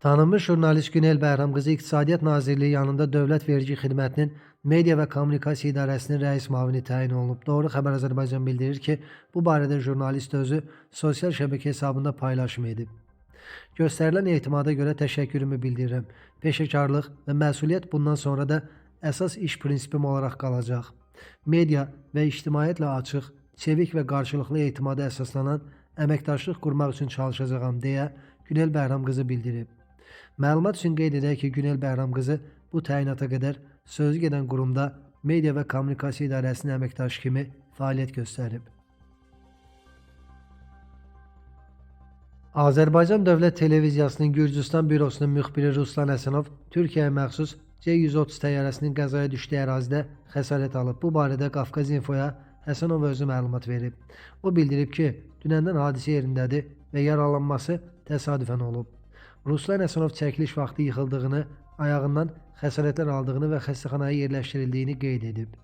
Tanınmış jurnalist Günel Bəhramqızı İqtisadiyyat Nazirliyi yanında Dövlət Vergi Xidmətinin Media və Kommunikasiya İdarəsinin rəis müavini təyin olunub. Doğru Xəbər Azərbaycan bildirir ki, bu barədə jurnalist özü sosial şəbəkə hesabında paylaşım edib. Göstərilən etimada görə təşəkkürümü bildirirəm. Peşəkarlıq və məsuliyyət bundan sonra da əsas iş prinsipim olaraq qalacaq. Media və ictimaiyyətlə açıq, çevik və qarşılıqlı etimada əsaslanan əməkdaşlıq qurmaq üçün çalışacağam deyə Günel Bəhramqızı bildirib. Məlumat üçün qeyd edək ki, Günel Bəhramqızı bu təyinata qədər sözü gedən qurumda Media və Kommunikasiya İdarəsinin əməkdaşı kimi fəaliyyət göstərib. Azərbaycan Dövlət Televiziyasının Gürcüstan bürosunun müxbiri Ruslan Həsənov Türkiyəyə məxsus C-130 təyyarəsinin qəzaya düşdüyü ərazidə xəsarət alıb. Bu barədə Qafqaz Infoya Həsənov özü məlumat verib. O bildirib ki, dünəndən hadisə yerindədir və yaralanması təsadüfən olub. Ruslan Həsənov çəkiliş vaxtı yıxıldığını, ayağından xəsarətlər aldığını və xəstəxanaya yerləşdirildiyini qeyd edib.